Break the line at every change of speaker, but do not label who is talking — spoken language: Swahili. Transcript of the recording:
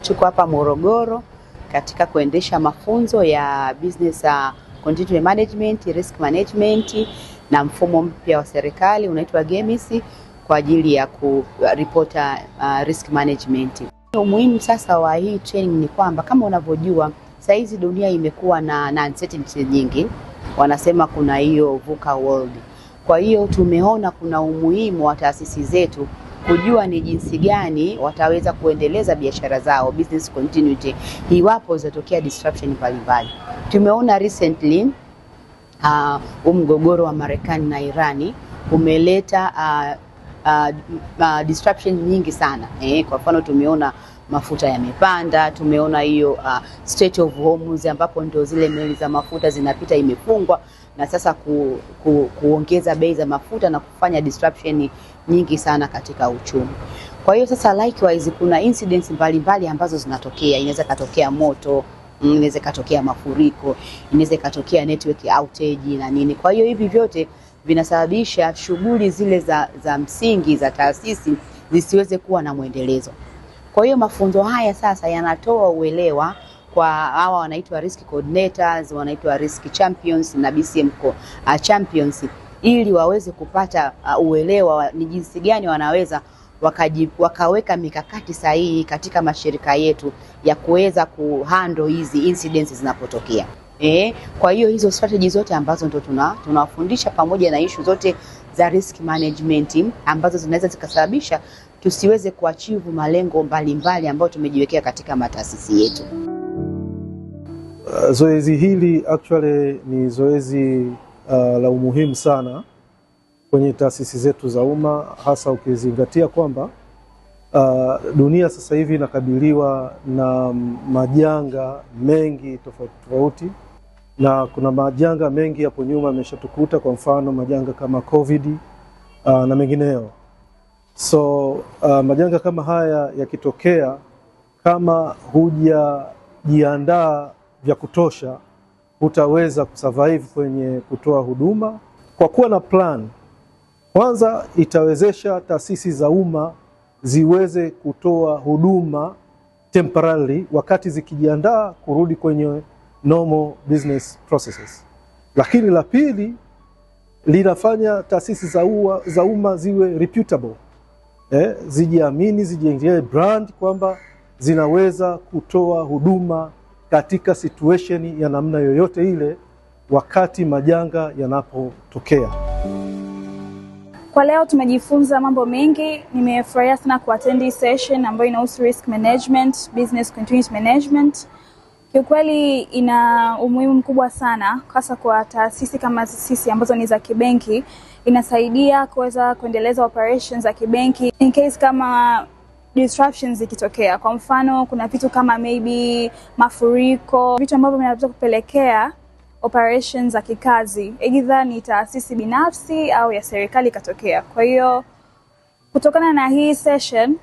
Tuko hapa Morogoro katika kuendesha mafunzo ya business continuity management, risk management na mfumo mpya wa serikali unaitwa GEMIS kwa ajili ya kuripota risk management. Umuhimu sasa wa hii training ni kwamba kama unavyojua sasa hizi dunia imekuwa na uncertainty nyingi. Wanasema kuna hiyo VUCA world. Kwa hiyo tumeona kuna umuhimu wa taasisi zetu kujua ni jinsi gani wataweza kuendeleza biashara zao, business continuity, iwapo zitatokea disruption mbalimbali. Tumeona recently mgogoro wa Marekani na Irani umeleta disruption nyingi sana. Kwa mfano tumeona mafuta yamepanda, tumeona hiyo Strait of Hormuz ambapo ndio zile meli za mafuta zinapita imefungwa, na sasa kuongeza bei za mafuta na kufanya disruption nyingi sana katika uchumi. Kwa hiyo sasa likewise kuna incidents mbalimbali ambazo zinatokea. Inaweza katokea moto, inaweza katokea mafuriko, inaweza katokea network outage na nini. Kwa hiyo hivi vyote vinasababisha shughuli zile za msingi za taasisi zisiweze kuwa na muendelezo. Kwa hiyo mafunzo haya sasa yanatoa uelewa kwa hawa wanaitwa risk coordinators, wanaitwa risk champions na BCM champions, ili waweze kupata uelewa ni jinsi gani wanaweza wakaweka mikakati sahihi katika mashirika yetu ya kuweza kuhandle hizi incidents zinapotokea. Kwa hiyo hizo strategy zote ambazo ndio tunawafundisha pamoja na issue zote za risk management ambazo zinaweza zikasababisha tusiweze kuachieve malengo mbalimbali ambayo tumejiwekea katika mataasisi yetu.
Zoezi hili actually ni zoezi la umuhimu sana kwenye taasisi zetu za umma, hasa ukizingatia kwamba dunia sasa hivi inakabiliwa na majanga mengi tofauti, na kuna majanga mengi hapo nyuma yameshatukuta, kwa mfano majanga kama COVID na mengineyo. So majanga kama haya yakitokea, kama hujajiandaa vya kutosha, hutaweza kusurvive kwenye kutoa huduma. Kwa kuwa na plan, kwanza itawezesha taasisi za umma ziweze kutoa huduma temporarily wakati zikijiandaa kurudi kwenye normal business processes. Lakini la pili, linafanya taasisi za umma ziwe reputable. Zijiamini, zijengee brand kwamba zinaweza kutoa huduma katika situation ya namna yoyote ile wakati majanga yanapotokea.
Kwa leo tumejifunza mambo mengi. Nimefurahia sana kuattend hii session ambayo inahusu risk management, business continuity management. Kiukweli ina umuhimu mkubwa sana hasa kwa taasisi kama sisi ambazo ni za kibenki. Inasaidia kuweza kuendeleza operations za kibenki in case kama disruptions zikitokea. Kwa mfano kuna vitu kama maybe mafuriko, vitu ambavyo vinaweza kupelekea operations za kikazi, either ni taasisi binafsi au ya serikali katokea. Kwa hiyo kutokana na hii session